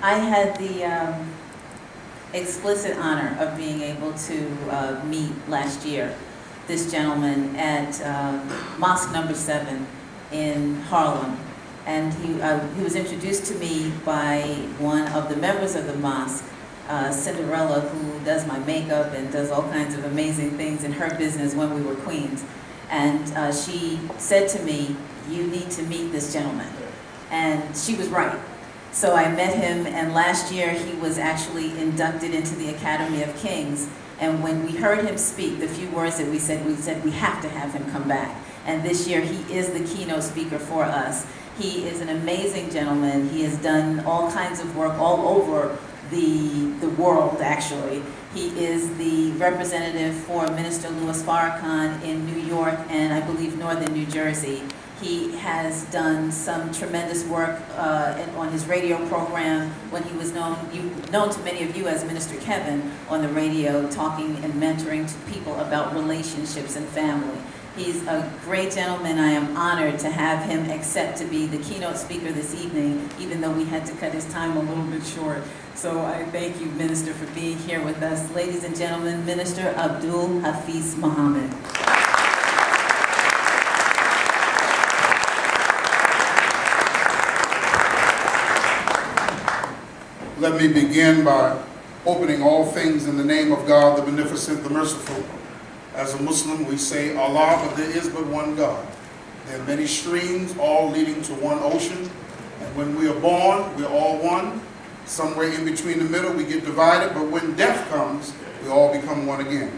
I had the explicit honor of being able to meet last year this gentleman at Mosque number 7 in Harlem. And he was introduced to me by one of the members of the mosque, Cinderella, who does my makeup and does all kinds of amazing things in her business when we were queens. And she said to me, "You need to meet this gentleman." And she was right. So I met him, and last year he was actually inducted into the Academy of Kings. And when we heard him speak, the few words that we said we have to have him come back. And this year he is the keynote speaker for us. He is an amazing gentleman. He has done all kinds of work all over the world, actually. He is the representative for Minister Louis Farrakhan in New York and I believe Northern New Jersey. He has done some tremendous work on his radio program when he was known to many of you as Minister Kevin on the radio, talking and mentoring to people about relationships and family. He's a great gentleman. I am honored to have him accept to be the keynote speaker this evening, even though we had to cut his time a little bit short. So I thank you, Minister, for being here with us. Ladies and gentlemen, Minister Abdul Hafeez Muhammad. Let me begin by opening all things in the name of God, the Beneficent, the Merciful. As a Muslim, we say Allah, but there is but one God. There are many streams, all leading to one ocean. And when we are born, we're all one. Somewhere in between the middle, we get divided. But when death comes, we all become one again.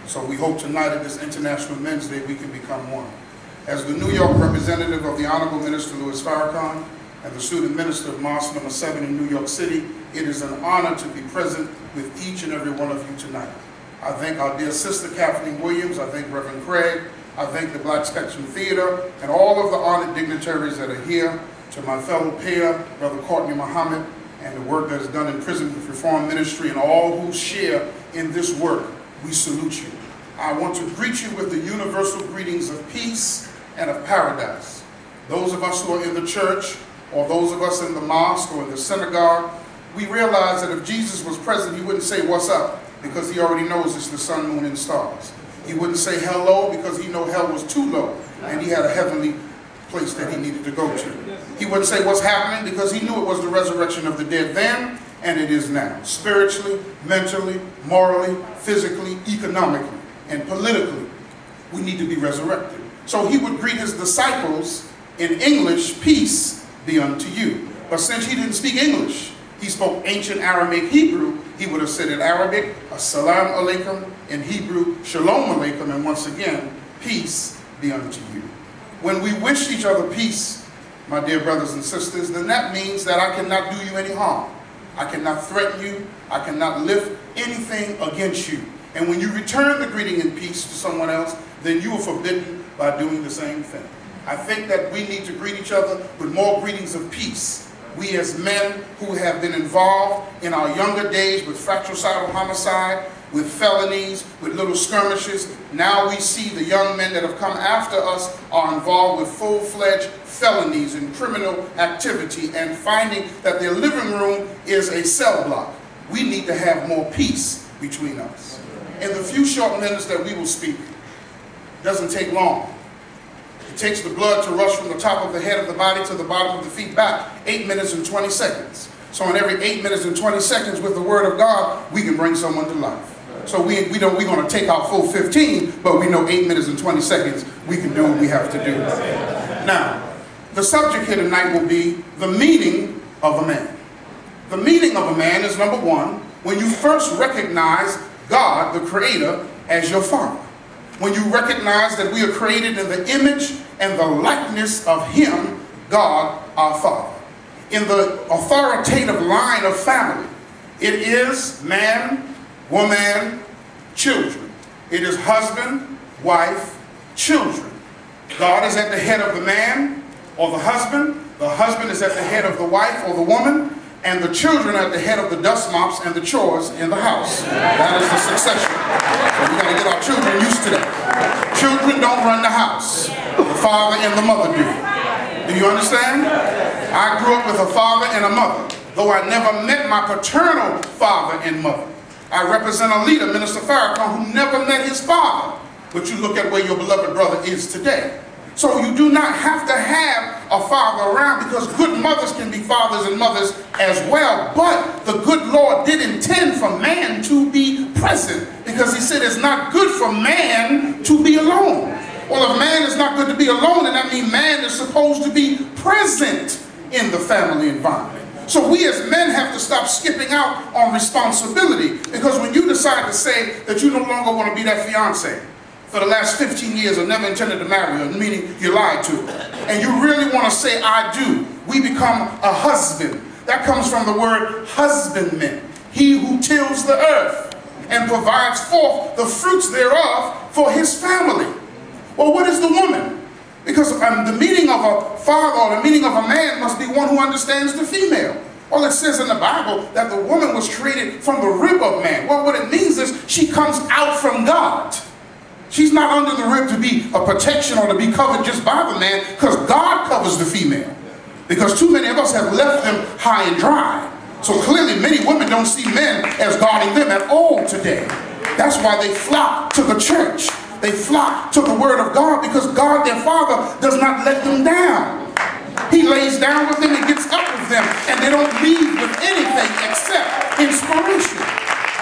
So we hope tonight at this International Men's Day, we can become one. As the New York representative of the Honorable Minister Louis Farrakhan and the student minister of Mosque number 7 in New York City, it is an honor to be present with each and every one of you tonight. I thank our dear sister Kathleen Williams, I thank Reverend Craig, I thank the Black Spectrum Theater, and all of the honored dignitaries that are here, to my fellow peer, Brother Courtney Muhammad, and the work that is done in Prison Reform Ministry, and all who share in this work, we salute you. I want to greet you with the universal greetings of peace and of paradise. Those of us who are in the church, or those of us in the mosque or in the synagogue, we realize that if Jesus was present, he wouldn't say, "What's up?" because he already knows it's the sun, moon, and stars. He wouldn't say hello because he knew hell was too low and he had a heavenly place that he needed to go to. He wouldn't say what's happening because he knew it was the resurrection of the dead then and it is now. Spiritually, mentally, morally, physically, economically, and politically, we need to be resurrected. So he would greet his disciples in English, "Peace be unto you." But since he didn't speak English, he spoke ancient Aramaic Hebrew, he would have said in Arabic, "Assalamu alaikum," in Hebrew, "Shalom alaikum," and once again, "Peace be unto you." When we wish each other peace, my dear brothers and sisters, then that means that I cannot do you any harm. I cannot threaten you. I cannot lift anything against you. And when you return the greeting in peace to someone else, then you are forbidden by doing the same thing. I think that we need to greet each other with more greetings of peace. We as men who have been involved in our younger days with fratricidal homicide, with felonies, with little skirmishes, now we see the young men that have come after us are involved with full-fledged felonies and criminal activity and finding that their living room is a cell block. We need to have more peace between us. In the few short minutes that we will speak, it doesn't take long. It takes the blood to rush from the top of the head of the body to the bottom of the feet back, 8 minutes and 20 seconds. So in every 8 minutes and 20 seconds with the word of God, we can bring someone to life. So we're going to take our full 15, but we know 8 minutes and 20 seconds, we can do what we have to do. Now, the subject here tonight will be the meaning of a man. The meaning of a man is, number one, when you first recognize God, the Creator, as your Father. When you recognize that we are created in the image and the likeness of Him, God, our Father. In the authoritative line of family, it is man, woman, children. It is husband, wife, children. God is at the head of the man or the husband is at the head of the wife or the woman, and the children are at the head of the dust mops and the chores in the house. That is the succession. So we got to get our children used to that. Children don't run the house. The father and the mother do. Do you understand? I grew up with a father and a mother. though I never met my paternal father and mother. I represent a leader, Minister Farrakhan, who never met his father. But you look at where your beloved brother is today. So you do not have to have a father around, because good mothers can be fathers and mothers as well. But the good Lord did intend for man to be present, because he said it's not good for man to be alone. Well, if man is not good to be alone, then that means man is supposed to be present in the family environment. So we as men have to stop skipping out on responsibility, because when you decide to say that you no longer want to be that fiance, for the last 15 years or never intended to marry her, meaning you lied to her, and you really want to say I do, we become a husband. That comes from the word husbandman, he who tills the earth and provides forth the fruits thereof for his family. Well, what is the woman? Because the meaning of a father or the meaning of a man must be one who understands the female. Well, it says in the Bible that the woman was created from the rib of man. Well, what it means is she comes out from God. She's not under the rib to be a protection or to be covered just by the man, because God covers the female. Because too many of us have left them high and dry. So clearly many women don't see men as guarding them at all today. That's why they flock to the church. They flock to the word of God, because God, their Father, does not let them down. He lays down with them and gets up with them, and they don't leave with anything except inspiration.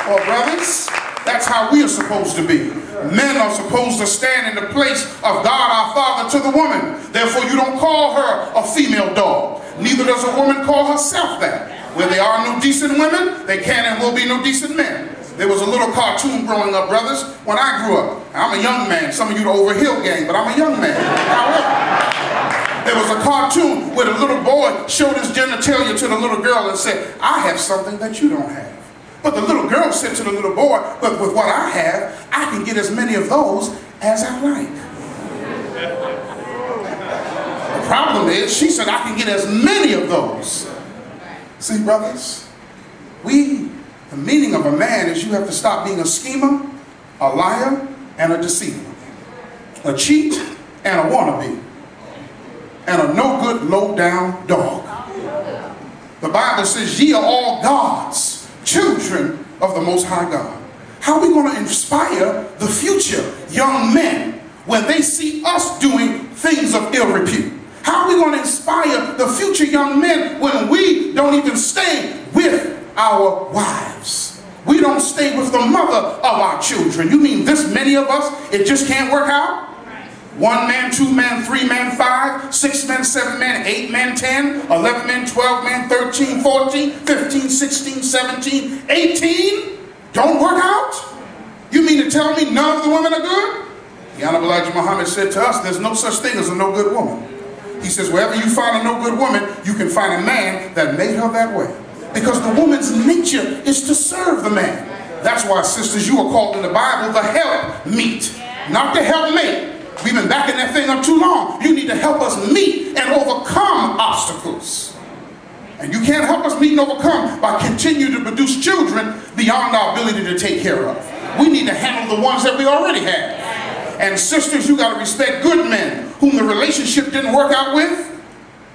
Well, brothers, that's how we are supposed to be. Men are supposed to stand in the place of God our Father to the woman. Therefore, you don't call her a female dog. Neither does a woman call herself that. Where there are no decent women, there can and will be no decent men. There was a little cartoon growing up, brothers, when I grew up. I'm a young man. Some of you the Overhill gang, but I'm a young man. However, there was a cartoon where the little boy showed his genitalia to the little girl and said, I have something that you don't have. But the little girl said to the little boy, but with what I have, I can get as many of those as I like. The problem is, she said, I can get as many of those. See, brothers, the meaning of a man is you have to stop being a schemer, a liar, and a deceiver, a cheat, and a wannabe, and a no-good, low-down dog. The Bible says, ye are all God's children of the Most High God. How are we going to inspire the future young men when they see us doing things of ill repute? How are we going to inspire the future young men when we don't even stay with our wives? We don't stay with the mother of our children. You mean this many of us, it just can't work out? 1 man, 2 man, 3 man, 5, 6 men, 7 men, 8 men, 10, 11 men, 12 men, 13, 14, 15, 16, 17, 18? Don't work out? You mean to tell me none of the women are good? The Honorable Muhammad said to us, there's no such thing as a no good woman. He says, wherever you find a no good woman, you can find a man that made her that way. Because the woman's nature is to serve the man. That's why, sisters, you are called in the Bible the help meet, not the helpmate. We've been backing that thing up too long. You need to help us meet and overcome obstacles. And you can't help us meet and overcome by continuing to produce children beyond our ability to take care of. We need to handle the ones that we already have. And sisters, you got to respect good men whom the relationship didn't work out with,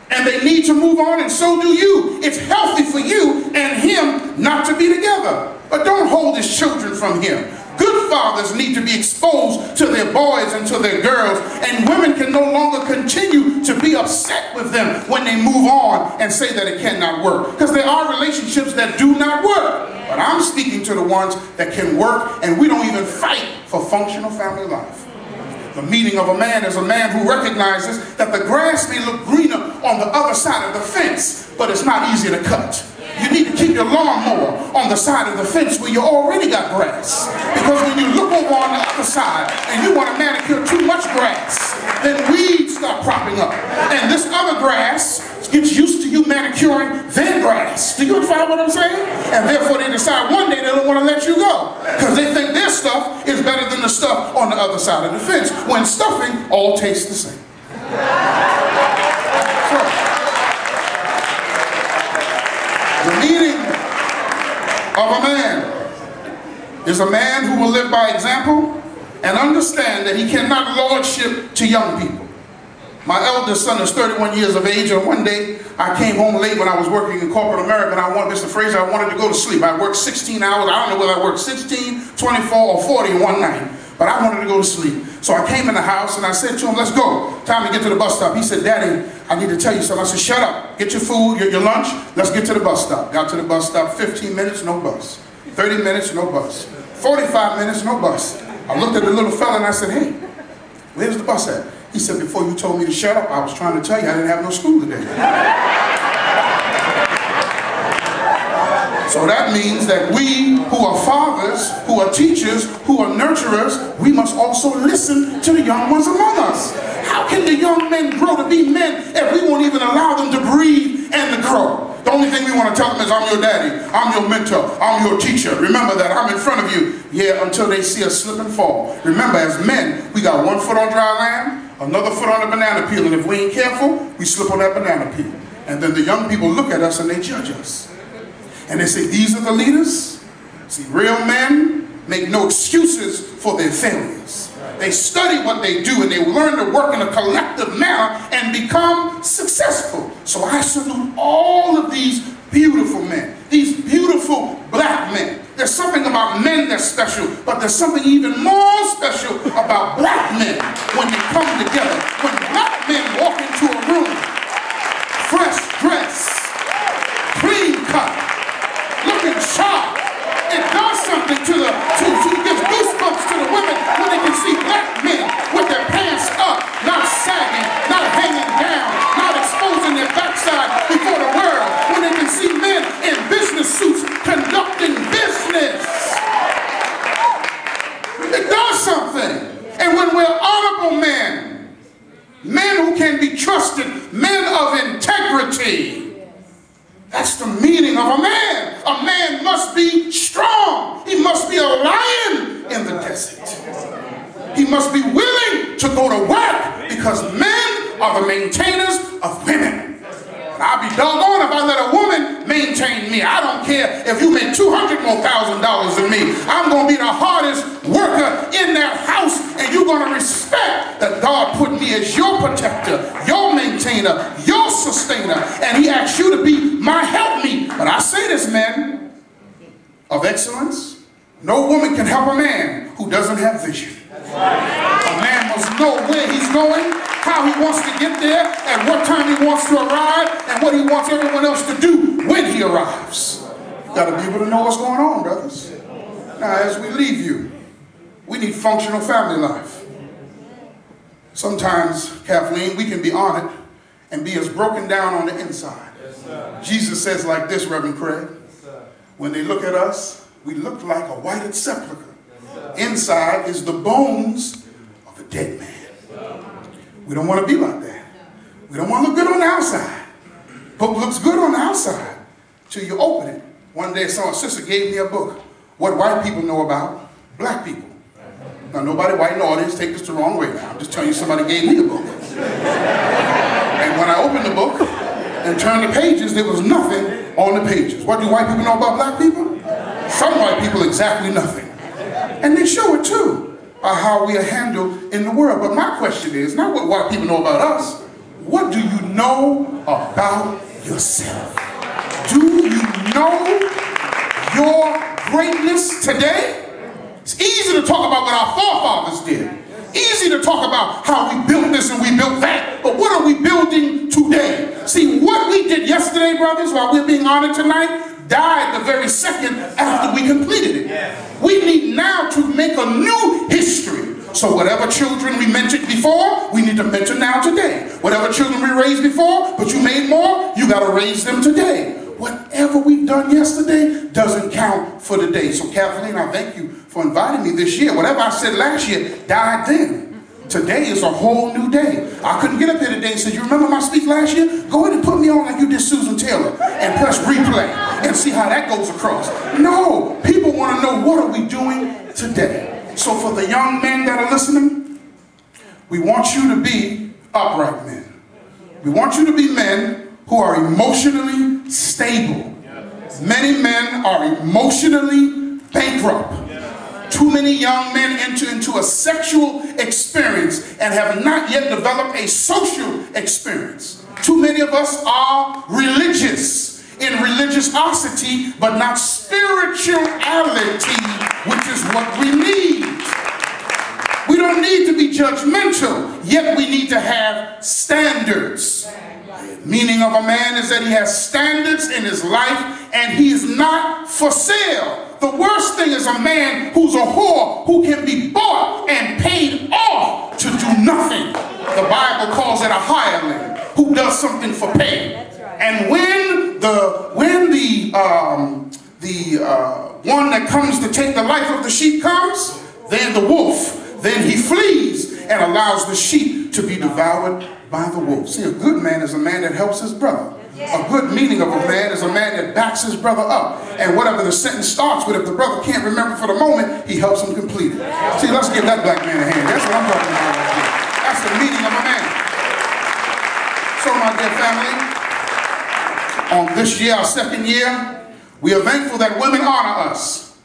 and they need to move on, and so do you. It's healthy for you and him not to be together. But don't hold his children from him. Good fathers need to be exposed to their boys and to their girls, and women can no longer continue to be upset with them when they move on and say that it cannot work. Because there are relationships that do not work. But I'm speaking to the ones that can work, and we don't even fight for functional family life. The meaning of a man is a man who recognizes that the grass may look greener on the other side of the fence, but it's not easy to cut. You need to keep your lawnmower on the side of the fence where you already got grass. Because when you look over on the other side and you want to manicure too much grass, then weeds start cropping up. And this other grass gets used to you manicuring their grass. Do you understand what I'm saying? And therefore they decide one day they don't want to let you go, because they think their stuff is better than the stuff on the other side of the fence, when stuffing all tastes the same. So, the meaning of a man is a man who will live by example and understand that he cannot lordship to young people. My eldest son is 31 years of age, and one day I came home late when I was working in corporate America, and I wanted, Mr. Fraser, I wanted to go to sleep. I worked 16 hours. I don't know whether I worked 16, 24, or 40 in one night, but I wanted to go to sleep. So I came in the house, and I said to him, let's go. Time to get to the bus stop. He said, Daddy, I need to tell you something. I said, shut up. Get your food, your lunch. Let's get to the bus stop. Got to the bus stop, 15 minutes, no bus. 30 minutes, no bus. 45 minutes, no bus. I looked at the little fella, and I said, hey, where's the bus at? He said, before you told me to shut up, I was trying to tell you I didn't have no school today. So that means that we who are fathers, who are teachers, who are nurturers, we must also listen to the young ones among us. How can the young men grow to be men if we won't even allow them to breathe and to grow? The only thing we want to tell them is, I'm your daddy, I'm your mentor, I'm your teacher. Remember that, I'm in front of you. Yeah, until they see us slip and fall. Remember, as men, we got one foot on dry land, another foot on the banana peel, and if we ain't careful, we slip on that banana peel. And then the young people look at us and they judge us. And they say, these are the leaders? See, real men make no excuses for their failures. They study what they do and they learn to work in a collective manner and become successful. So I salute all of these beautiful men, these beautiful black men. There's something about men that's special, but there's something even more special about black men when they come together. When black men walk into a room, fresh dress, clean cut, looking sharp, it does something to gives goosebumps to the women when they can see black men with their pants up, not sagging, not hanging down, not exposing their backside before the world, when they can see men in business suits conducting business. It does something. And when we're honorable men, men who can be trusted, men of integrity, that's the meaning of a man. A man must be strong. He must be a lion in the desert. He must be willing to go to work because men are the maintainers of women. And I'll be doggone if I let a woman maintain me. I don't care if you make $200,000 more than me. I'm going to be the hardest worker in that house, and you're going to respect that God put me as your protector, your maintainer, your sustainer, and he asked you to be my helpmeet. But I say this, men of excellence, no woman can help a man who doesn't have vision. A man must know where he's going, how he wants to get there, and what time he wants to arrive, and what he wants everyone else to do when he arrives. You've got to be able to know what's going on, brothers. Now, as we leave you, we need functional family life. Sometimes, Kathleen, we can be on it and be as broken down on the inside. Jesus says like this, Reverend Craig, when they look at us, we look like a whited sepulcher. Inside is the bones of a dead man. We don't want to be like that. We don't want to look good on the outside. Book looks good on the outside till you open it. One day, a sister gave me a book. What white people know about black people. Now, nobody white in the audience take this the wrong way now. I'm just telling you, somebody gave me a book. And when I opened the book and turned the pages, there was nothing on the pages. What do white people know about black people? Some white people, exactly nothing. And they show it too, how we are handled in the world. But my question is, not what white people know about us, what do you know about yourself? Do you know your greatness today? It's easy to talk about what our forefathers did. Easy to talk about how we built this and we built that. But what are we building today? See, what we did yesterday, brothers, while we're being honored tonight, died the very second after we completed it. We need now to make a new history. So whatever children we mentored before, we need to mentor now today. Whatever children we raised before, but you made more, you got to raise them today. Whatever we've done yesterday doesn't count for today. So Kathleen, I thank you for inviting me this year. Whatever I said last year died then. Today is a whole new day. I couldn't get up here today and say, you remember my speech last year? Go ahead and put me on like you did Susan Taylor and press replay and see how that goes across. No, people want to know, what are we doing today? So for the young men that are listening, we want you to be upright men. We want you to be men who are emotionally stable. Many men are emotionally bankrupt. too many young men enter into a sexual experience and have not yet developed a social experience. Too many of us are religious in religiosity, but not spirituality, which is what we need. We don't need to be judgmental, yet we need to have standards. Meaning of a man is that he has standards in his life and he is not for sale. The worst thing is a man who's a whore, who can be bought and paid off to do nothing. The Bible calls it a hireling, who does something for pay. And when the one that comes to take the life of the sheep comes, then the wolf, then he flees and allows the sheep to be devoured by the wolf. See, a good man is a man that helps his brother. A good meaning of a man is a man that backs his brother up. And whatever the sentence starts with, if the brother can't remember for the moment, he helps him complete it. See, let's give that black man a hand. That's what I'm talking about right here. That's the meaning of a man. So, my dear family, on this year, our second year, we are thankful that women honor us.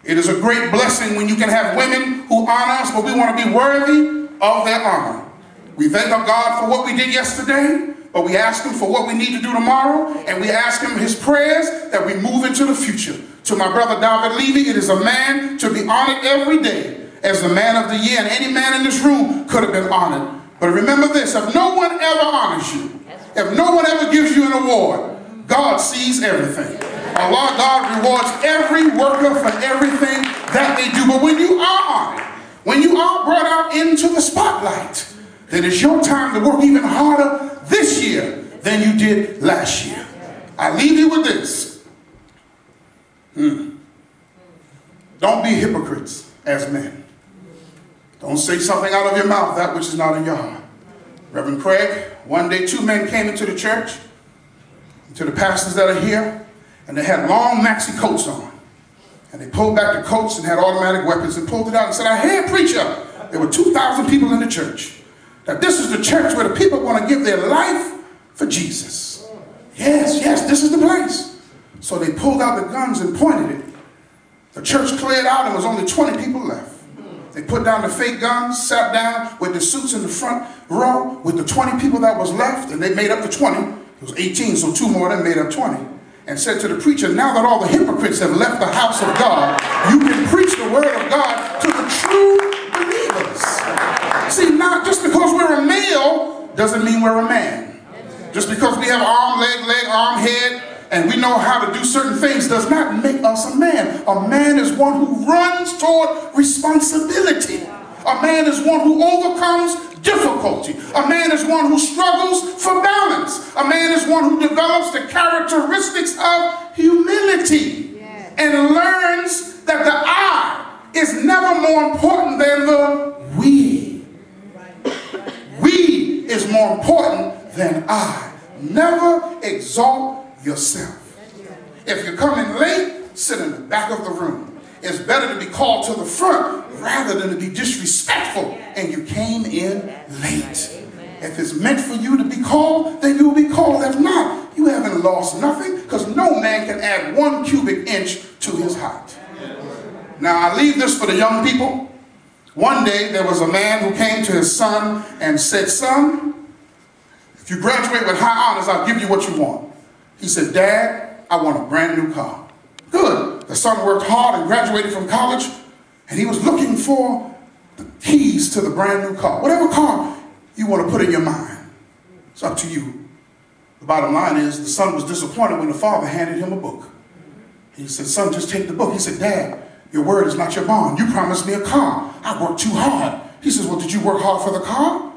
It is a great blessing when you can have women who honor us, but we want to be worthy of their honor. We thank our God for what we did yesterday, but we ask him for what we need to do tomorrow, and we ask him his prayers that we move into the future. To my brother David Levy, it is a man to be honored every day as the man of the year, and any man in this room could have been honored. But remember this, if no one ever honors you, if no one ever gives you an award, God sees everything. Allah, God rewards every worker for everything that they do. But when you are honored, when you are brought out into the spotlight, then it's your time to work even harder this year than you did last year. I leave you with this. Don't be hypocrites as men. Don't say something out of your mouth, that which is not in your heart. Reverend Craig, one day 2 men came into the church, to the pastors that are here, and they had long maxi coats on. And they pulled back the coats and had automatic weapons and pulled it out and said, I hear, preacher, there were 2,000 people in the church. That this is the church where the people want to give their life for Jesus. Yes, yes, this is the place. So they pulled out the guns and pointed it. The church cleared out and there was only 20 people left. They put down the fake guns, sat down with the suits in the front row with the 20 people that was left, and they made up the 20. It was 18, so 2 more of them made up 20. And said to the preacher, now that all the hypocrites have left the house of God, you can preach the word of God to the true believers. See, not just because we're a male doesn't mean we're a man. Just because we have arm, leg, arm, head, and we know how to do certain things does not make us a man. A man is one who runs toward responsibility. A man is one who overcomes difficulty. A man is one who struggles for balance. A man is one who develops the characteristics of humility and learns that the I is never more important than the we. We is more important than I. Never exalt yourself. If you're coming late, sit in the back of the room. It's better to be called to the front rather than to be disrespectful and you came in late. If it's meant for you to be called, then you will be called. If not, you haven't lost nothing, because no man can add 1 cubic inch to his height. Now I leave this for the young people. One day there was a man who came to his son and said, son, if you graduate with high honors, I'll give you what you want. He said, Dad, I want a brand new car. Good. The son worked hard and graduated from college, and he was looking for the keys to the brand new car. Whatever car you want to put in your mind, it's up to you. The bottom line is the son was disappointed when the father handed him a book. He said, son, just take the book. He said, Dad, your word is not your bond. You promised me a car. I worked too hard. He says, well, did you work hard for the car?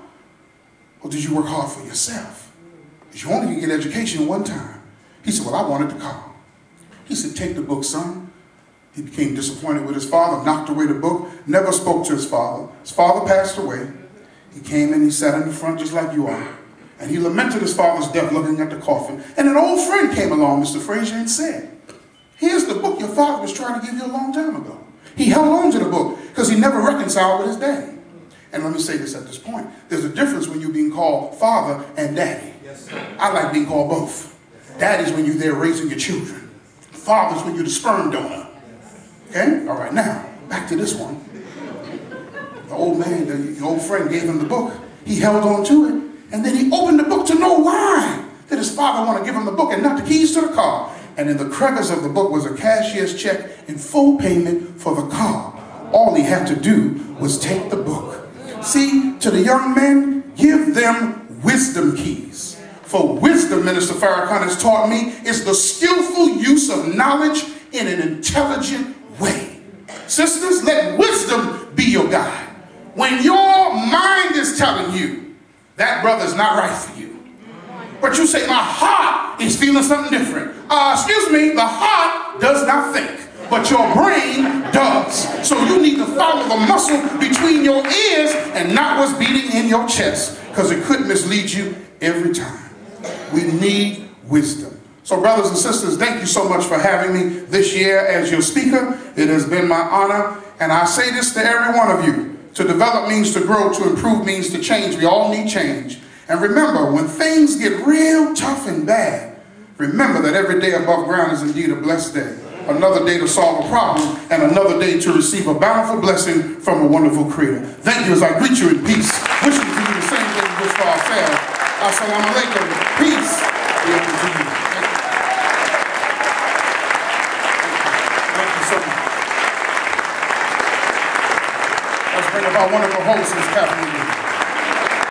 Or did you work hard for yourself? Because you only can get education one time. He said, well, I wanted the car. He said, take the book, son. He became disappointed with his father, knocked away the book, never spoke to his father. His father passed away. He came in, he sat in the front just like you are. And he lamented his father's death looking at the coffin. And an old friend came along, Mr. Frazier, and said, here's the book your father was trying to give you a long time ago. He held on to the book because he never reconciled with his daddy. And let me say this at this point. There's a difference when you're being called father and daddy. Yes, I like being called both. Daddy's when you're there raising your children. Father's when you're the sperm donor. Okay? All right, now, back to this one. The old man, the old friend gave him the book. He held on to it, and then he opened the book to know why did his father want to give him the book and not the keys to the car. And in the crevice of the book was a cashier's check in full payment for the car. All he had to do was take the book. See, to the young men, give them wisdom keys. For wisdom, Minister Farrakhan has taught me, is the skillful use of knowledge in an intelligent way. Sisters, let wisdom be your guide. When your mind is telling you that brother's not right for you, but you say, my heart is feeling something different. Excuse me, the heart does not think, but your brain does. So you need to follow the muscle between your ears and not what's beating in your chest, because it could mislead you every time. We need wisdom. So brothers and sisters, thank you so much for having me this year as your speaker. It has been my honor, and I say this to every one of you. To develop means to grow, to improve means to change. We all need change. And remember, when things get real tough and bad, remember that every day above ground is indeed a blessed day. Another day to solve a problem, and another day to receive a bountiful blessing from a wonderful Creator. Thank you as I greet you in peace. Wishing to you the same thing we wish for ourselves. Assalamu alaikum. Peace be unto you. Thank you so much. Let's bring up our wonderful hostess, Kathleen.